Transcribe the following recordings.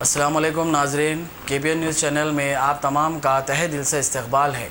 अस्सलाम वालेकुम नाजरीन, KBN न्यूज़ चैनल में आप तमाम का तहे दिल से इस्तकबाल है।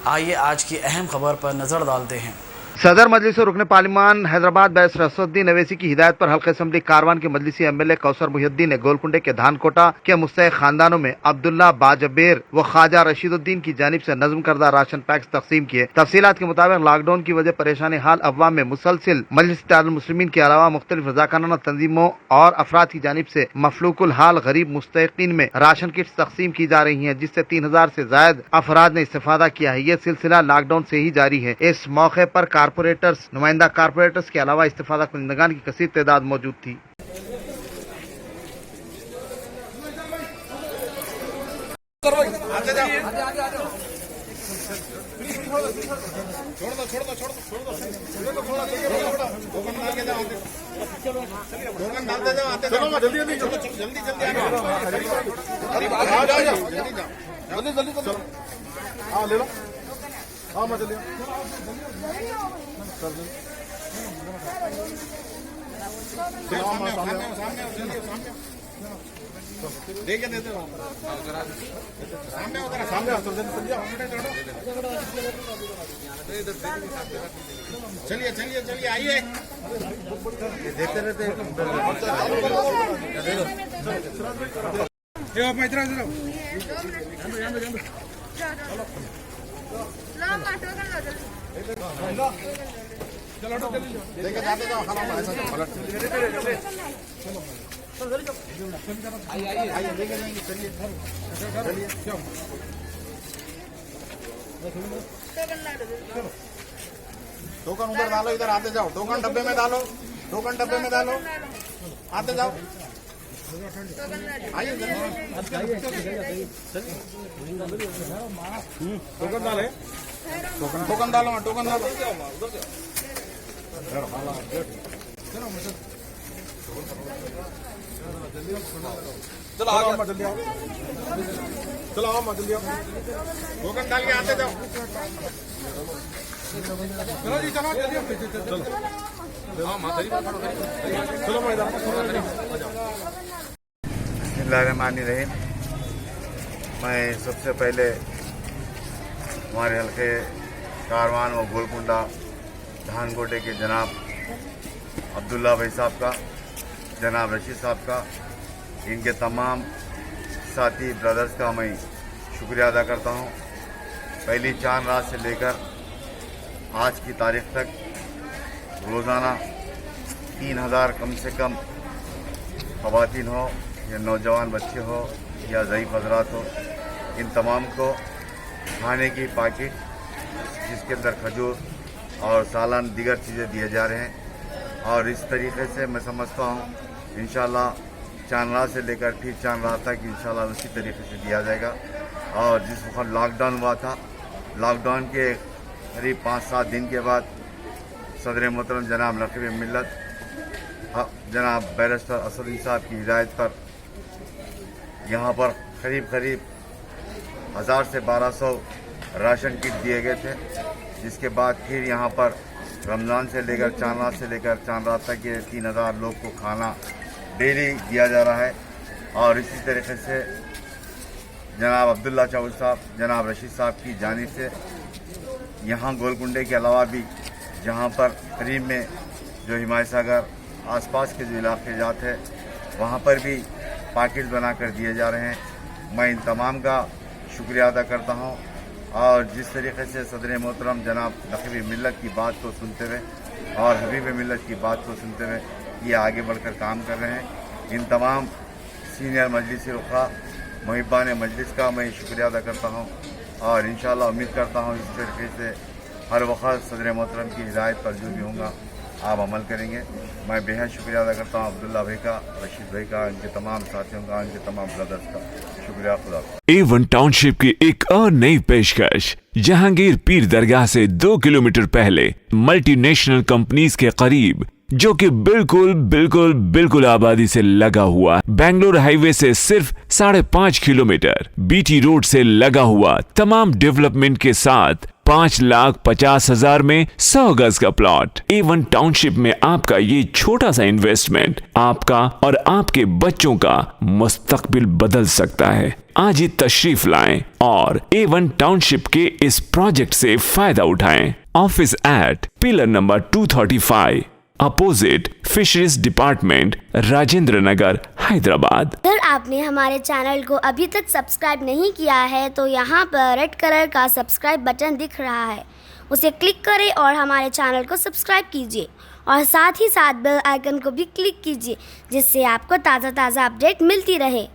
आइए आज की अहम खबर पर नज़र डालते हैं। सदर मजलिस रुकन पार्लिमान हैदराबाद बैरिस्टर असदुद्दीन अवैसी की हिदायत पर हल्का असम्बली कारवान के मजलिसी MLA कौसर मुहिउद्दीन ने गोलकुंडे के धानकोटा के मुस्तहिक खानदानों में अब्दुल्ला बाजबेर व ख्वाजा रशीदुद्दीन की जानिब से नज़म करदा राशन पैक्स तकसीम किए। तफसीलात के मुताबिक लॉकडाउन की वजह परेशानी हाल अवाम में मुसलसिल मजलिस इत्तेहादुल मुस्लिमीन के अलावा मुख्तलिफ रज़ाकाराना तंजीमों और अफराद की जानिब से मफलूकुल हाल गरीब मुस्तहिकीन में राशन किट्स तकसीम की जा रही है, जिससे 3000 से जायद अफराद ने इस्तेफादा किया है। ये सिलसिला लॉकडाउन से ही जारी है। इस मौके पर कारपोरेटर्स, नुमाइंदा कारपोरेटर्स के अलावा इस्तेफादा कुनिंदगान की कसीर तादाद मौजूद थी। देखिए देते हो सामने उधर सामने चलिए चलिए चलिए आइए देखते रहते देखिए जाते जाओ खाना आइए देखे जाएंगे। चलिए चलिए टोकन उधर डालो, इधर आते जाओ। टोकन डब्बे में डालो, टोकन डब्बे में डालो, आते जाओ। आइए टोकन डाले, टोकन डालो, टोकन डालो। चलो आओ जल्दी आओ, चलो आओ जल्दी आओ, टोकन डाल के आते जाओ। चलो जी चलो जल्दी चलो चलो बिस्मिल्लाहिर्रहमानिर्रहीम। मैं सबसे पहले हमारे हल्के कारवान व गोलकुंडा धानकोटे के जनाब अब्दुल्ला भाई साहब का, जनाब रशीद साहब का, इनके तमाम साथी ब्रदर्स का मैं शुक्रिया अदा करता हूं। पहली चांद रात से लेकर आज की तारीख तक रोज़ाना 3000 कम से कम ख़वातीन हो या नौजवान बच्चे हो या ज़ईफ़ हज़रात हो, इन तमाम को खाने की पैकेट जिसके अंदर खजूर और सालान दीगर चीज़ें दिए जा रहे हैं। और इस तरीके से मैं समझता हूँ इंशाल्लाह चांद रात से लेकर फिर चांद रात तक इंशाल्लाह उसी तरीके से दिया जाएगा। और जिस वक्त लॉकडाउन हुआ था, लॉकडाउन के करीब 5-7 दिन के बाद सदर मोहतरम जनाब नक़ीब मिल्लत जनाब बैरिस्टर असदुद्दीन साहब की हिदायत पर यहाँ पर करीब 1000 से 1200 राशन किट दिए गए थे, जिसके बाद फिर यहाँ पर रमज़ान से लेकर चांद रात से लेकर चांद रात तक ये 3000 लोग को खाना डेली दिया जा रहा है। और इसी तरीके से जनाब अब्दुल्ला चौधरी साहब, जनाब रशीद साहब की जानिब से यहाँ गोलकुंडे के अलावा भी जहाँ पर करीब में जो हिमायत सागर आसपास के जो इलाके जाते हैं वहाँ पर भी पैकेट बनाकर दिए जा रहे हैं। मैं इन तमाम का शुक्रिया अदा करता हूँ। और जिस तरीके से सदर मोहतरम जनाब नक़ीब मिल्लत की बात को सुनते हुए और हबीब मिल्लत की बात को सुनते हुए ये आगे बढ़कर काम कर रहे हैं, इन तमाम सीनियर मजलिसी रुखा मुहिब्बान मजलिस का मैं शुक्रिया अदा करता हूँ। और इंशाअल्लाह उम्मीद करता हूँ इस तरीके से हर वक्त सदर मोहतरम की हिदायत पर जो भी होगा आप अमल करेंगे। मैं बेहद शुक्रिया अदा करता हूँ अब्दुल्ला भाई का, रशीद भाई का, इनके तमाम साथियों का, इनके तमाम ब्रदर्स का शुक्रिया। खुदा A1 टाउनशिप की एक और नई पेशकश, जहांगीर पीर दरगाह से 2 किलोमीटर पहले मल्टीनेशनल कंपनीज के करीब, जो कि बिल्कुल आबादी से लगा हुआ, बेंगलोर हाईवे से सिर्फ 5.5 किलोमीटर, BT रोड से लगा हुआ, तमाम डेवलपमेंट के साथ 5,50,000 में 100 गज का प्लॉट। A1 टाउनशिप में आपका ये छोटा सा इन्वेस्टमेंट आपका और आपके बच्चों का मुस्तकबिल बदल सकता है। आज ही तशरीफ लाएं और A1 टाउनशिप के इस प्रोजेक्ट से फायदा उठाएं। Office at pillar number 235 opposite fisheries department, Rajendra Nagar, Hyderabad. अगर आपने हमारे चैनल को अभी तक सब्सक्राइब नहीं किया है तो यहाँ पर रेड कलर का सब्सक्राइब बटन दिख रहा है, उसे क्लिक करें और हमारे चैनल को सब्सक्राइब कीजिए और साथ ही साथ बेल आइकन को भी क्लिक कीजिए, जिससे आपको ताज़ा अपडेट मिलती रहे।